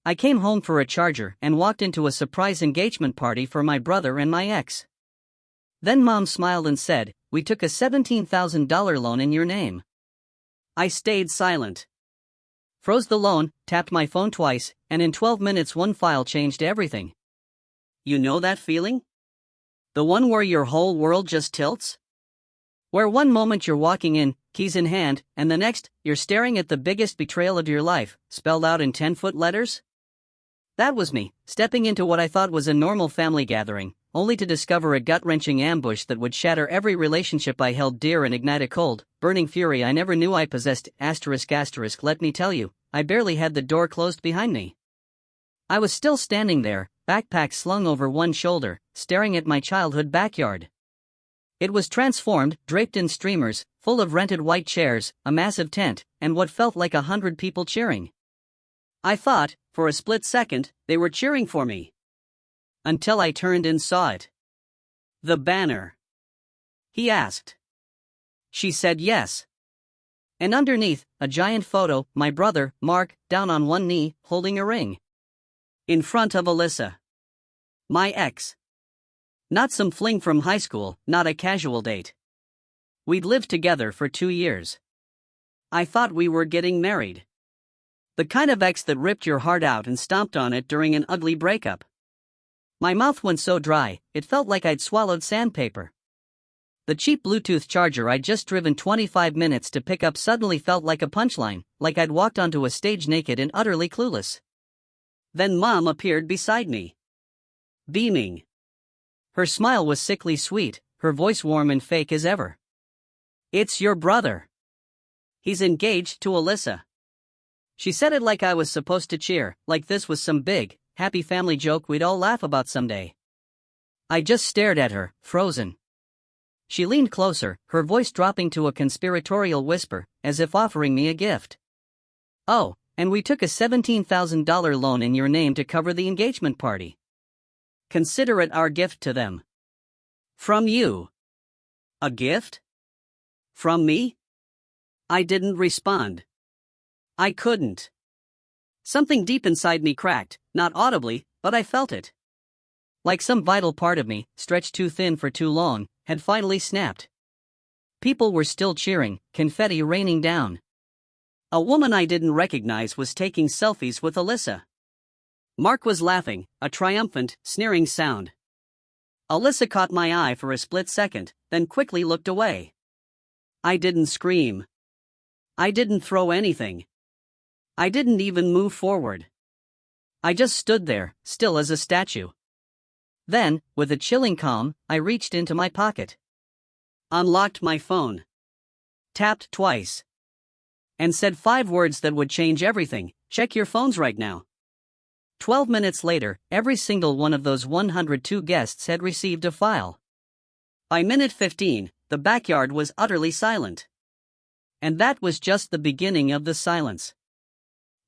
I came home for a charger and walked into a surprise engagement party for my brother and my ex. Then Mom smiled and said, "We took a $17,000 loan in your name." I stayed silent. Froze the loan, tapped my phone twice, and in 12 minutes one file changed everything. You know that feeling? The one where your whole world just tilts? Where one moment you're walking in, keys in hand, and the next, you're staring at the biggest betrayal of your life, spelled out in 10-foot letters? That was me, stepping into what I thought was a normal family gathering, only to discover a gut-wrenching ambush that would shatter every relationship I held dear and ignite a cold, burning fury I never knew I possessed. ****, let me tell you, I barely had the door closed behind me. I was still standing there, backpack slung over one shoulder, staring at my childhood backyard. It was transformed, draped in streamers, full of rented white chairs, a massive tent, and what felt like 100 people cheering. I thought, for a split second, they were cheering for me. Until I turned and saw it. The banner. He asked. She said yes. And underneath, a giant photo, my brother, Mark, down on one knee, holding a ring. In front of Alyssa. My ex. Not some fling from high school, not a casual date. We'd lived together for 2 years. I thought we were getting married. The kind of ex that ripped your heart out and stomped on it during an ugly breakup. My mouth went so dry, it felt like I'd swallowed sandpaper. The cheap Bluetooth charger I'd just driven 25 minutes to pick up suddenly felt like a punchline, like I'd walked onto a stage naked and utterly clueless. Then Mom appeared beside me. Beaming. Her smile was sickly sweet, her voice warm and fake as ever. "It's your brother. He's engaged to Alyssa." She said it like I was supposed to cheer, like this was some big, happy family joke we'd all laugh about someday. I just stared at her, frozen. She leaned closer, her voice dropping to a conspiratorial whisper, as if offering me a gift. "Oh, and we took a $17,000 loan in your name to cover the engagement party. Consider it our gift to them." From you. A gift? From me? I didn't respond. I couldn't. Something deep inside me cracked, not audibly, but I felt it. Like some vital part of me, stretched too thin for too long, had finally snapped. People were still cheering, confetti raining down. A woman I didn't recognize was taking selfies with Alyssa. Mark was laughing, a triumphant, sneering sound. Alyssa caught my eye for a split second, then quickly looked away. I didn't scream. I didn't throw anything. I didn't even move forward. I just stood there, still as a statue. Then, with a chilling calm, I reached into my pocket. Unlocked my phone. Tapped twice. And said 5 words that would change everything: "Check your phones right now." 12 minutes later, every single one of those 102 guests had received a file. By minute 15, the backyard was utterly silent. And that was just the beginning of the silence.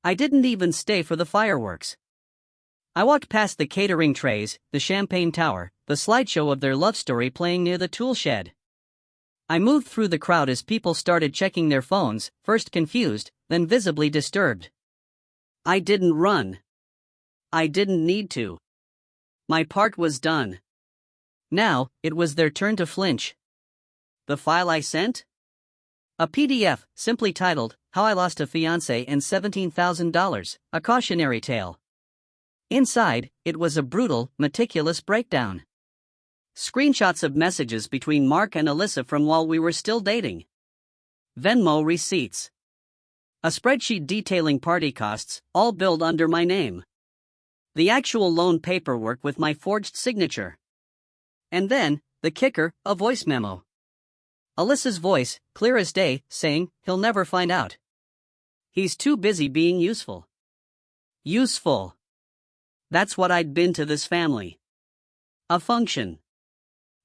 I didn't even stay for the fireworks. I walked past the catering trays, the champagne tower, the slideshow of their love story playing near the tool shed. I moved through the crowd as people started checking their phones, first confused, then visibly disturbed. I didn't run. I didn't need to. My part was done. Now, it was their turn to flinch. The file I sent? A PDF, simply titled, "How I Lost a Fiancé and $17,000, a Cautionary Tale." Inside, it was a brutal, meticulous breakdown. Screenshots of messages between Mark and Alyssa from while we were still dating. Venmo receipts. A spreadsheet detailing party costs, all billed under my name. The actual loan paperwork with my forged signature. And then, the kicker, a voice memo. Alyssa's voice, clear as day, saying, "He'll never find out. He's too busy being useful." Useful. That's what I'd been to this family. A function.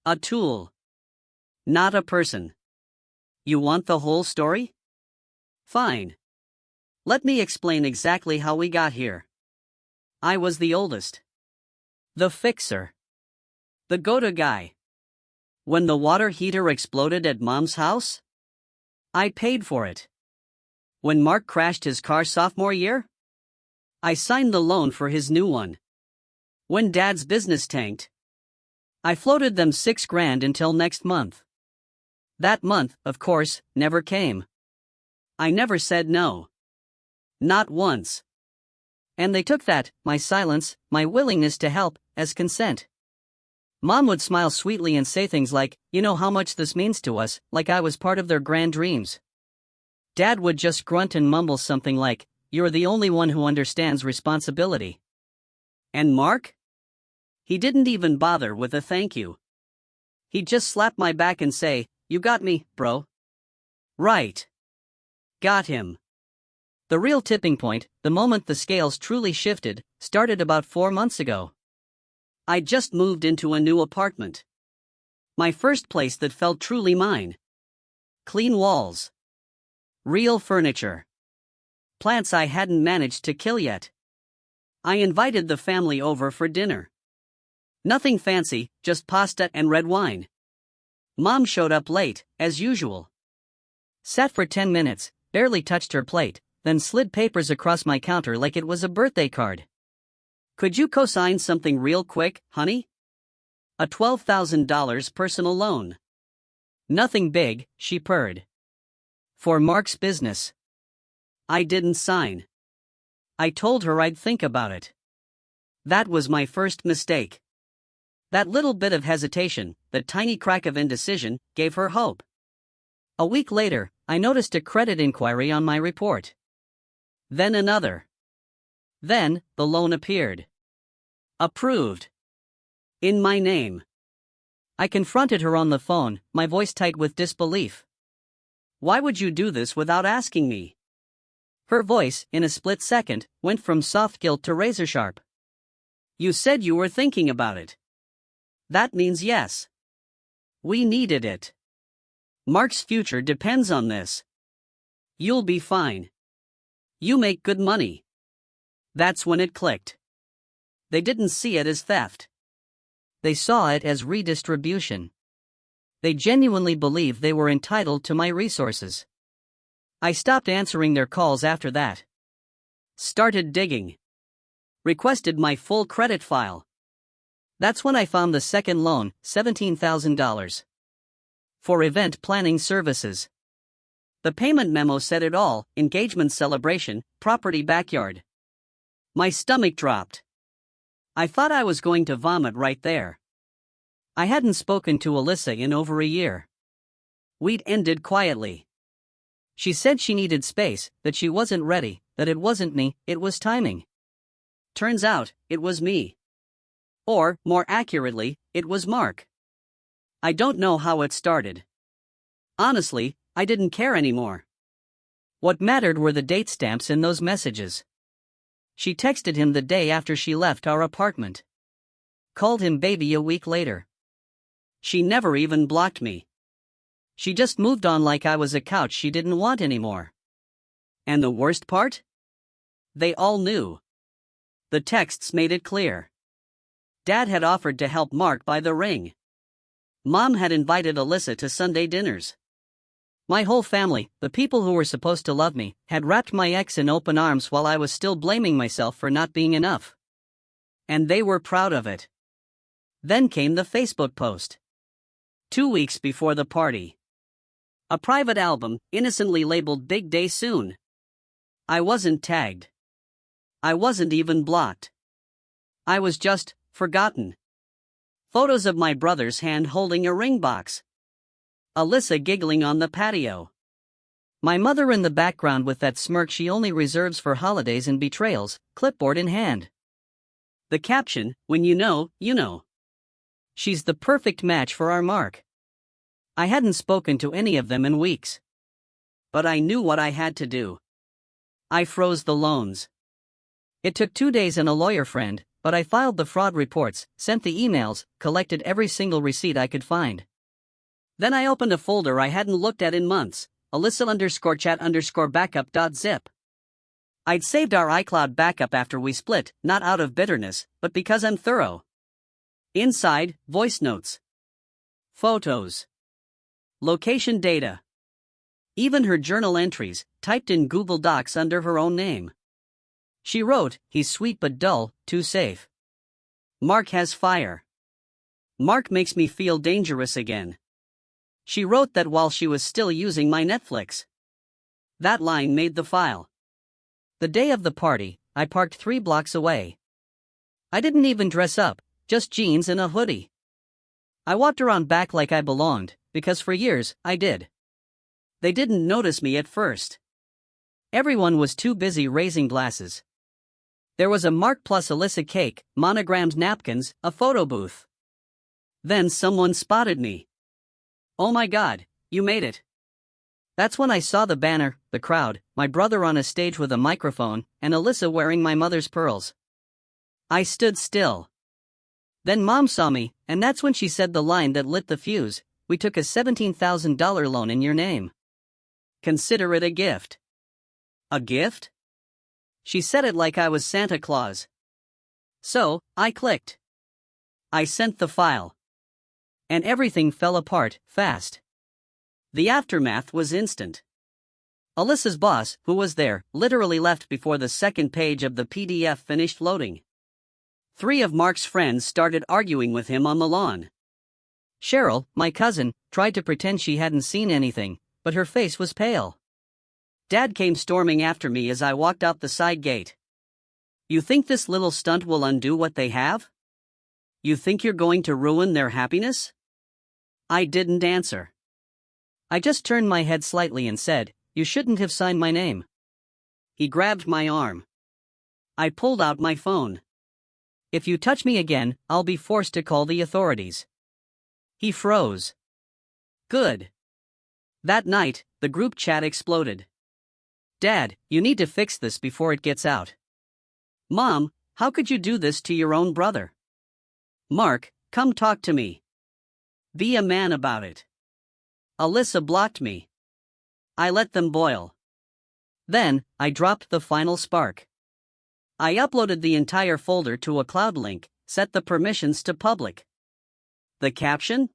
A tool. Not a person. You want the whole story? Fine. Let me explain exactly how we got here. I was the oldest. The fixer. The go-to guy. When the water heater exploded at Mom's house? I paid for it. When Mark crashed his car sophomore year? I signed the loan for his new one. When Dad's business tanked, I floated them $6,000 until next month. That month, of course, never came. I never said no. Not once. And they took that, my silence, my willingness to help, as consent. Mom would smile sweetly and say things like, "You know how much this means to us," like I was part of their grand dreams. Dad would just grunt and mumble something like, "You're the only one who understands responsibility." And Mark? He didn't even bother with a thank you. He'd just slap my back and say, "You got me, bro." Right. Got him. The real tipping point, the moment the scales truly shifted, started about 4 months ago. I just moved into a new apartment. My first place that felt truly mine. Clean walls. Real furniture. Plants I hadn't managed to kill yet. I invited the family over for dinner. Nothing fancy, just pasta and red wine. Mom showed up late, as usual. Sat for 10 minutes, barely touched her plate, then slid papers across my counter like it was a birthday card. "Could you co-sign something real quick, honey?" A $12,000 personal loan. Nothing big, she purred. For Mark's business. I didn't sign. I told her I'd think about it. That was my first mistake. That little bit of hesitation, that tiny crack of indecision, gave her hope. A week later, I noticed a credit inquiry on my report. Then another. Then, the loan appeared. Approved. In my name. I confronted her on the phone, my voice tight with disbelief. "Why would you do this without asking me?" Her voice, in a split second, went from soft guilt to razor sharp. "You said you were thinking about it. That means yes. We needed it. Mark's future depends on this. You'll be fine. You make good money." That's when it clicked. They didn't see it as theft. They saw it as redistribution. They genuinely believed they were entitled to my resources. I stopped answering their calls after that. Started digging. Requested my full credit file. That's when I found the second loan, $17,000. For event planning services. The payment memo said it all: engagement celebration, property backyard. My stomach dropped. I thought I was going to vomit right there. I hadn't spoken to Alyssa in over a year. We'd ended quietly. She said she needed space, that she wasn't ready, that it wasn't me, it was timing. Turns out, it was me. Or, more accurately, it was Mark. I don't know how it started. Honestly, I didn't care anymore. What mattered were the date stamps in those messages. She texted him the day after she left our apartment. Called him baby a week later. She never even blocked me. She just moved on like I was a couch she didn't want anymore. And the worst part? They all knew. The texts made it clear. Dad had offered to help Mark buy the ring. Mom had invited Alyssa to Sunday dinners. My whole family, the people who were supposed to love me, had wrapped my ex in open arms while I was still blaming myself for not being enough. And they were proud of it. Then came the Facebook post. 2 weeks before the party. A private album, innocently labeled "Big Day Soon." I wasn't tagged. I wasn't even blocked. I was just forgotten. Photos of my brother's hand holding a ring box. Alyssa giggling on the patio. My mother in the background with that smirk she only reserves for holidays and betrayals, clipboard in hand. The caption, "When you know, you know." She's the perfect match for our Mark. I hadn't spoken to any of them in weeks. But I knew what I had to do. I froze the loans. It took 2 days and a lawyer friend, but I filed the fraud reports, sent the emails, collected every single receipt I could find. Then I opened a folder I hadn't looked at in months, Alyssa_chat_backup.zip. I'd saved our iCloud backup after we split, not out of bitterness, but because I'm thorough. Inside, voice notes. Photos. Location data. Even her journal entries, typed in Google Docs under her own name. She wrote, "He's sweet but dull, too safe. Mark has fire. Mark makes me feel dangerous again." She wrote that while she was still using my Netflix. That line made the file. The day of the party, I parked 3 blocks away. I didn't even dress up, just jeans and a hoodie. I walked around back like I belonged, because for years, I did. They didn't notice me at first. Everyone was too busy raising glasses. There was a Mark plus Alyssa cake, monogrammed napkins, a photo booth. Then someone spotted me. "Oh my God, you made it." That's when I saw the banner, the crowd, my brother on a stage with a microphone, and Alyssa wearing my mother's pearls. I stood still. Then Mom saw me, and that's when she said the line that lit the fuse, "We took a $17,000 loan in your name. Consider it a gift." A gift? She said it like I was Santa Claus. So, I clicked. I sent the file. And everything fell apart, fast. The aftermath was instant. Alyssa's boss, who was there, literally left before the second page of the PDF finished loading. 3 of Mark's friends started arguing with him on the lawn. Cheryl, my cousin, tried to pretend she hadn't seen anything, but her face was pale. Dad came storming after me as I walked out the side gate. "You think this little stunt will undo what they have? You think you're going to ruin their happiness?" I didn't answer. I just turned my head slightly and said, "You shouldn't have signed my name." He grabbed my arm. I pulled out my phone. "If you touch me again, I'll be forced to call the authorities." He froze. Good. That night, the group chat exploded. "Dad, you need to fix this before it gets out." "Mom, how could you do this to your own brother?" "Mark, come talk to me. Be a man about it." Alyssa blocked me. I let them boil. Then, I dropped the final spark. I uploaded the entire folder to a cloud link, set the permissions to public. The caption?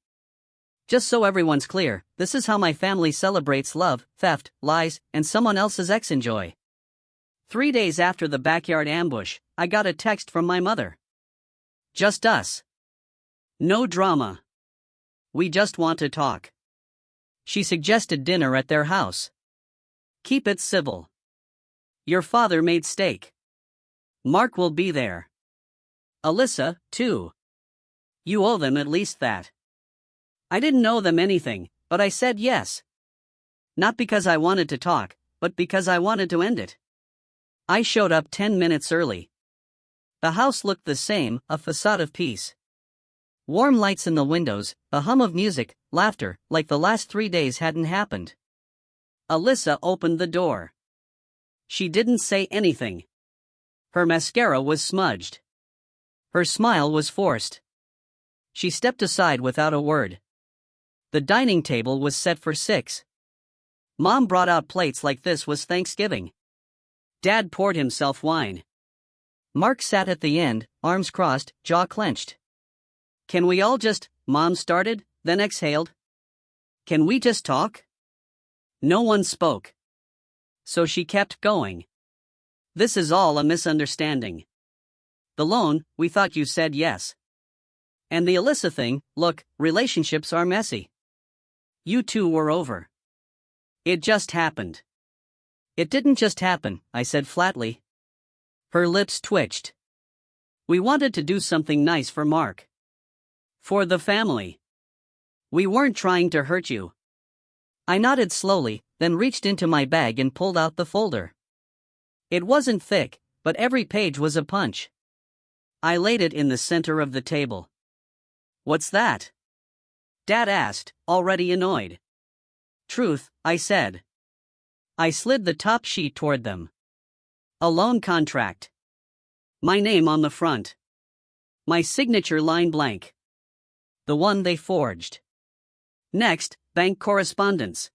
"Just so everyone's clear, this is how my family celebrates love, theft, lies, and someone else's ex-enjoy." 3 days after the backyard ambush, I got a text from my mother. "Just us. No drama. We just want to talk." She suggested dinner at their house. "Keep it civil. Your father made steak. Mark will be there. Alyssa, too. You owe them at least that." I didn't owe them anything, but I said yes. Not because I wanted to talk, but because I wanted to end it. I showed up 10 minutes early. The house looked the same, a facade of peace. Warm lights in the windows, a hum of music, laughter, like the last 3 days hadn't happened. Alyssa opened the door. She didn't say anything. Her mascara was smudged. Her smile was forced. She stepped aside without a word. The dining table was set for 6. Mom brought out plates like this was Thanksgiving. Dad poured himself wine. Mark sat at the end, arms crossed, jaw clenched. "Can we all just," Mom started, then exhaled. "Can we just talk?" No one spoke. So she kept going. "This is all a misunderstanding. The loan, we thought you said yes. And the Alyssa thing, look, relationships are messy. You two were over. It just happened." "It didn't just happen," I said flatly. Her lips twitched. "We wanted to do something nice for Mark. For the family. We weren't trying to hurt you." I nodded slowly, then reached into my bag and pulled out the folder. It wasn't thick, but every page was a punch. I laid it in the center of the table. "What's that?" Dad asked, already annoyed. "Truth," I said. I slid the top sheet toward them. A loan contract. My name on the front. My signature line blank. The one they forged. Next, bank correspondence.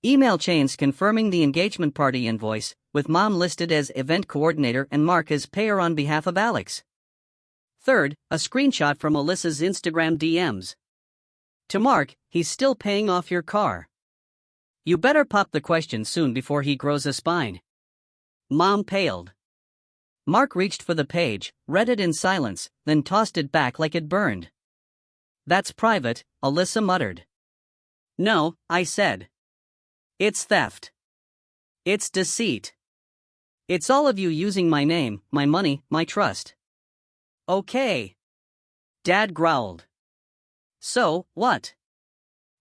Email chains confirming the engagement party invoice, with Mom listed as event coordinator and Mark as payer on behalf of Alex. Third, a screenshot from Alyssa's Instagram DMs. To Mark, "He's still paying off your car. You better pop the question soon before he grows a spine." Mom paled. Mark reached for the page, read it in silence, then tossed it back like it burned. "That's private," Alyssa muttered. "No," I said. "It's theft. It's deceit. It's all of you using my name, my money, my trust." "Okay," Dad growled. "So, what?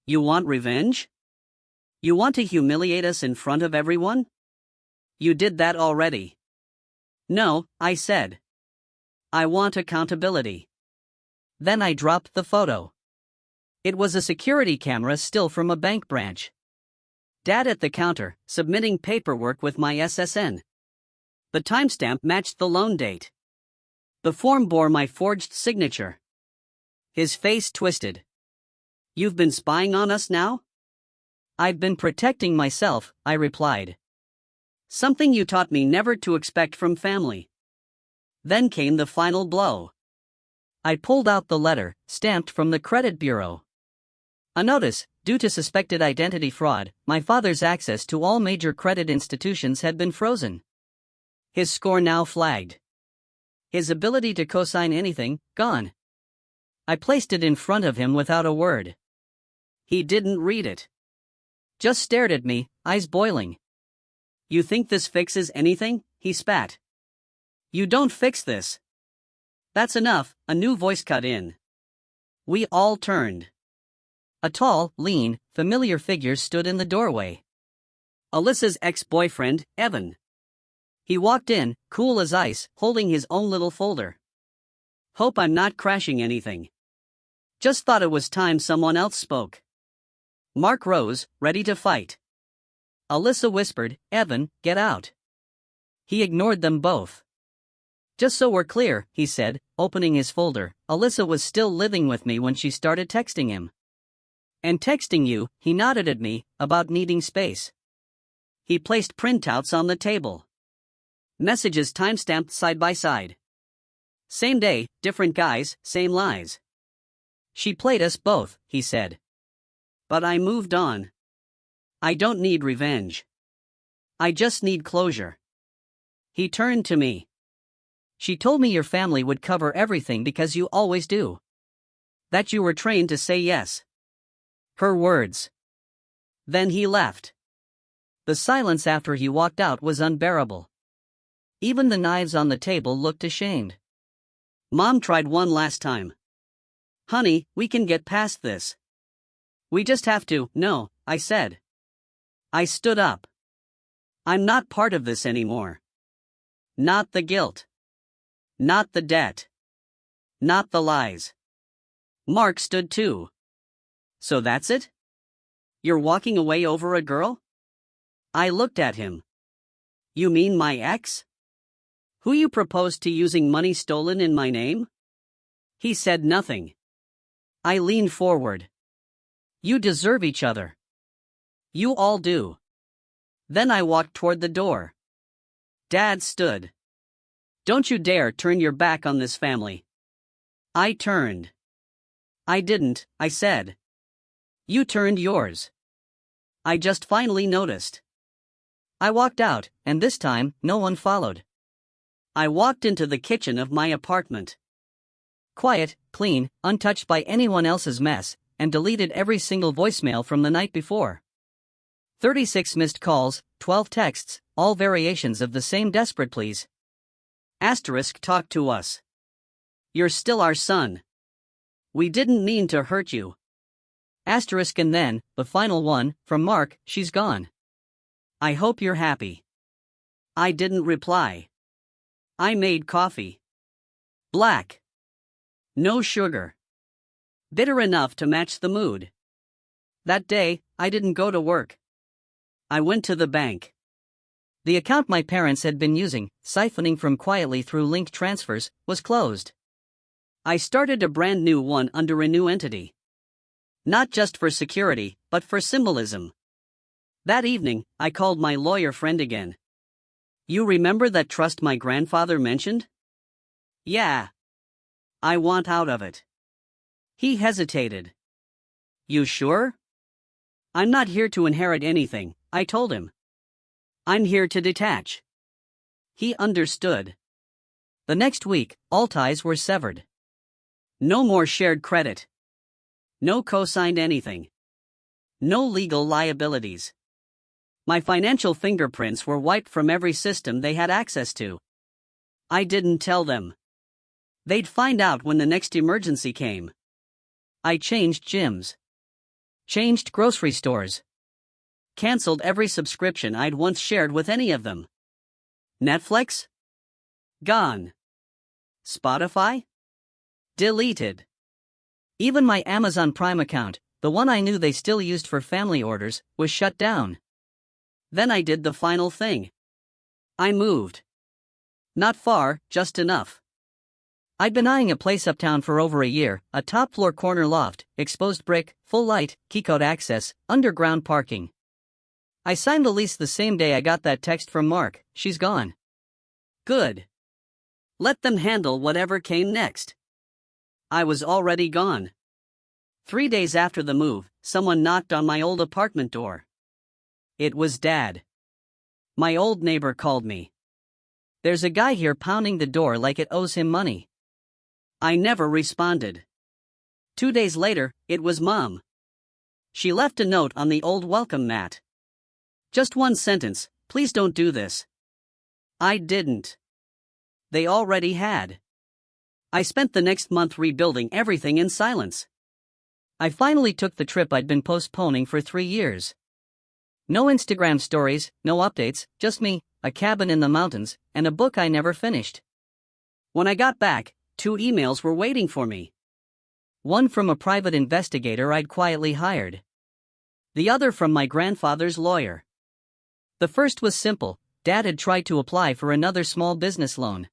You want revenge? You want to humiliate us in front of everyone? You did that already." "No," I said. "I want accountability." Then I dropped the photo. It was a security camera still from a bank branch. Dad at the counter, submitting paperwork with my SSN. The timestamp matched the loan date. The form bore my forged signature. His face twisted. "You've been spying on us now?" "I've been protecting myself," I replied. "Something you taught me never to expect from family." Then came the final blow. I pulled out the letter, stamped from the credit bureau. A notice: due to suspected identity fraud, my father's access to all major credit institutions had been frozen. His score now flagged. His ability to co-sign anything, gone. I placed it in front of him without a word. He didn't read it. Just stared at me, eyes boiling. "You think this fixes anything?" he spat. "You don't fix this." "That's enough," a new voice cut in. We all turned. A tall, lean, familiar figure stood in the doorway. Alyssa's ex-boyfriend, Evan. He walked in, cool as ice, holding his own little folder. "Hope I'm not crashing anything. Just thought it was time someone else spoke." Mark rose, ready to fight. Alyssa whispered, "Evan, get out." He ignored them both. "Just so we're clear," he said, opening his folder, "Alyssa was still living with me when she started texting him." "And texting you," he nodded at me, "about needing space." He placed printouts on the table. Messages timestamped side by side. "Same day, different guys, same lies. She played us both," he said. "But I moved on. I don't need revenge. I just need closure." He turned to me. "She told me your family would cover everything because you always do. That you were trained to say yes." Her words. Then he left. The silence after he walked out was unbearable. Even the knives on the table looked ashamed. Mom tried one last time. "Honey, we can get past this. We just have to." "No," I said. I stood up. "I'm not part of this anymore. Not the guilt. Not the debt. Not the lies." Mark stood too. "So that's it? You're walking away over a girl?" I looked at him. "You mean my ex? Who you proposed to using money stolen in my name?" He said nothing. I leaned forward. "You deserve each other. You all do." Then I walked toward the door. Dad stood. "Don't you dare turn your back on this family." I turned. "I didn't," I said. "You turned yours. I just finally noticed." I walked out, and this time, no one followed. I walked into the kitchen of my apartment. Quiet, clean, untouched by anyone else's mess, and deleted every single voicemail from the night before. 36 missed calls, 12 texts, all variations of the same desperate pleas. Asterisk talk to us. You're still our son. We didn't mean to hurt you. Asterisk and then, the final one, from Mark, she's gone. I hope you're happy. I didn't reply. I made coffee. Black. No sugar. Bitter enough to match the mood. That day, I didn't go to work. I went to the bank. The account my parents had been using, siphoning from quietly through link transfers, was closed. I started a brand new one under a new entity. Not just for security, but for symbolism. That evening, I called my lawyer friend again. "You remember that trust my grandfather mentioned?" "Yeah. I want out of it." He hesitated. "You sure?" "I'm not here to inherit anything," I told him. "I'm here to detach." He understood. The next week, all ties were severed. No more shared credit. No co-signed anything. No legal liabilities. My financial fingerprints were wiped from every system they had access to. I didn't tell them. They'd find out when the next emergency came. I changed gyms. Changed grocery stores. Cancelled every subscription I'd once shared with any of them. Netflix? Gone. Spotify? Deleted. Even my Amazon Prime account, the one I knew they still used for family orders, was shut down. Then I did the final thing. I moved. Not far, just enough. I'd been eyeing a place uptown for over a year, a top-floor corner loft, exposed brick, full light, keycode access, underground parking. I signed the lease the same day I got that text from Mark. She's gone. Good. Let them handle whatever came next. I was already gone. 3 days after the move, someone knocked on my old apartment door. It was Dad. My old neighbor called me. There's a guy here pounding the door like it owes him money. I never responded. 2 days later, it was Mom. She left a note on the old welcome mat. Just one sentence, please don't do this. I didn't. They already had. I spent the next month rebuilding everything in silence. I finally took the trip I'd been postponing for 3 years. No Instagram stories, no updates, just me, a cabin in the mountains, and a book I never finished. When I got back, 2 emails were waiting for me. One from a private investigator I'd quietly hired. The other from my grandfather's lawyer. The first was simple. Dad had tried to apply for another small business loan.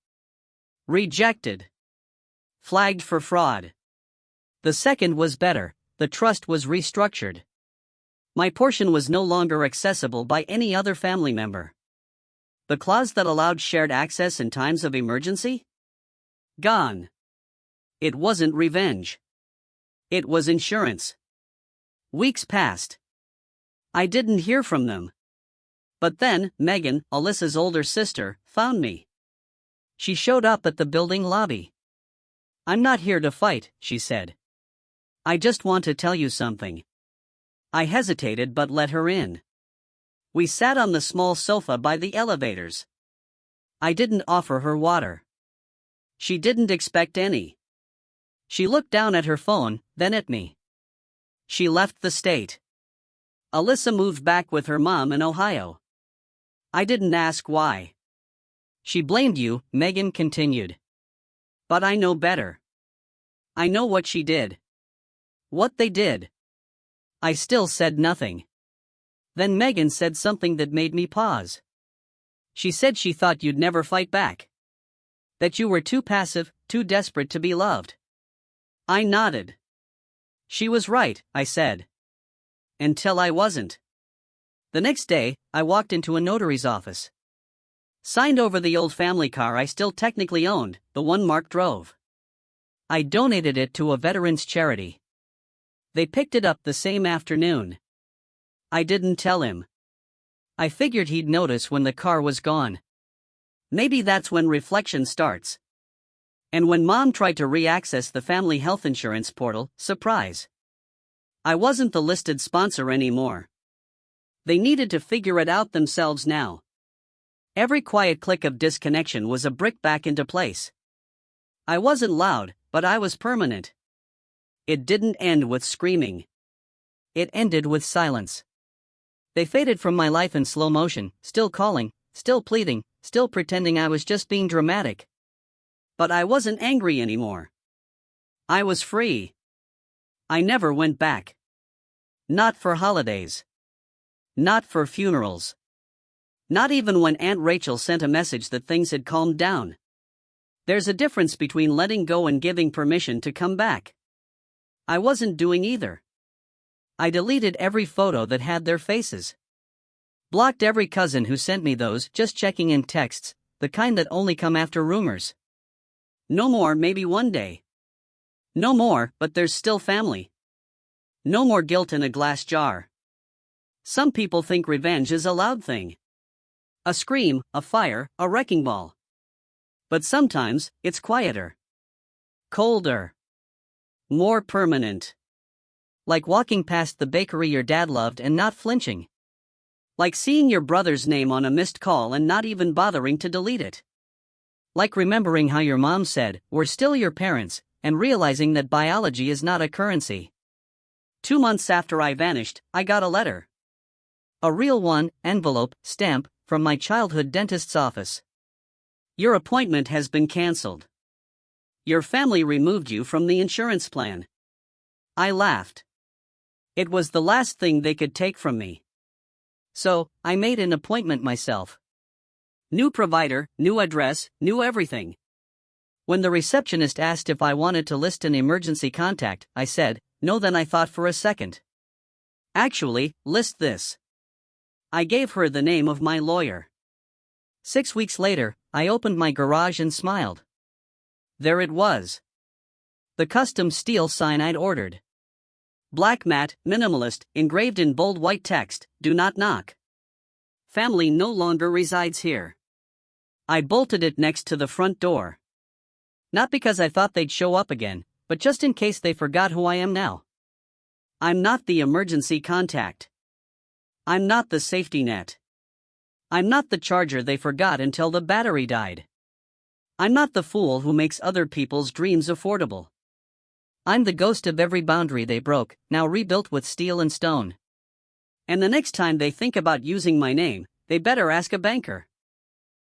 Rejected. Flagged for fraud. The second was better. The trust was restructured. My portion was no longer accessible by any other family member. The clause that allowed shared access in times of emergency? Gone. It wasn't revenge. It was insurance. Weeks passed. I didn't hear from them. But then, Megan, Alyssa's older sister, found me. She showed up at the building lobby. I'm not here to fight, she said. I just want to tell you something. I hesitated but let her in. We sat on the small sofa by the elevators. I didn't offer her water. She didn't expect any. She looked down at her phone, then at me. She left the state. Alyssa moved back with her mom in Ohio. I didn't ask why. She blamed you, Megan continued. But I know better. I know what she did. What they did. I still said nothing. Then Megan said something that made me pause. She said she thought you'd never fight back. That you were too passive, too desperate to be loved. I nodded. She was right, I said. Until I wasn't. The next day, I walked into a notary's office. Signed over the old family car I still technically owned, the one Mark drove. I donated it to a veterans charity. They picked it up the same afternoon. I didn't tell him. I figured he'd notice when the car was gone. Maybe that's when reflection starts. And when Mom tried to re-access the family health insurance portal, surprise. I wasn't the listed sponsor anymore. They needed to figure it out themselves now. Every quiet click of disconnection was a brick back into place. I wasn't loud, but I was permanent. It didn't end with screaming. It ended with silence. They faded from my life in slow motion, still calling, still pleading, still pretending I was just being dramatic. But I wasn't angry anymore. I was free. I never went back. Not for holidays. Not for funerals. Not even when Aunt Rachel sent a message that things had calmed down. There's a difference between letting go and giving permission to come back. I wasn't doing either. I deleted every photo that had their faces. Blocked every cousin who sent me those just checking in texts, the kind that only come after rumors. No more, maybe one day. No more, but there's still family. No more guilt in a glass jar. Some people think revenge is a loud thing. A scream, a fire, a wrecking ball. But sometimes, it's quieter. Colder. More permanent. Like walking past the bakery your dad loved and not flinching. Like seeing your brother's name on a missed call and not even bothering to delete it. Like remembering how your mom said, "We're still your parents," and realizing that biology is not a currency. 2 months after I vanished, I got a letter. A real one, envelope, stamp, from my childhood dentist's office. Your appointment has been canceled. Your family removed you from the insurance plan. I laughed. It was the last thing they could take from me. So, I made an appointment myself. New provider, new address, new everything. When the receptionist asked if I wanted to list an emergency contact, I said, no. Then I thought for a second. Actually, list this. I gave her the name of my lawyer. 6 weeks later, I opened my garage and smiled. There it was. The custom steel sign I'd ordered. Black matte, minimalist, engraved in bold white text, "Do not knock. Family no longer resides here." I bolted it next to the front door. Not because I thought they'd show up again, but just in case they forgot who I am now. I'm not the emergency contact. I'm not the safety net. I'm not the charger they forgot until the battery died. I'm not the fool who makes other people's dreams affordable. I'm the ghost of every boundary they broke, now rebuilt with steel and stone. And the next time they think about using my name, they better ask a banker.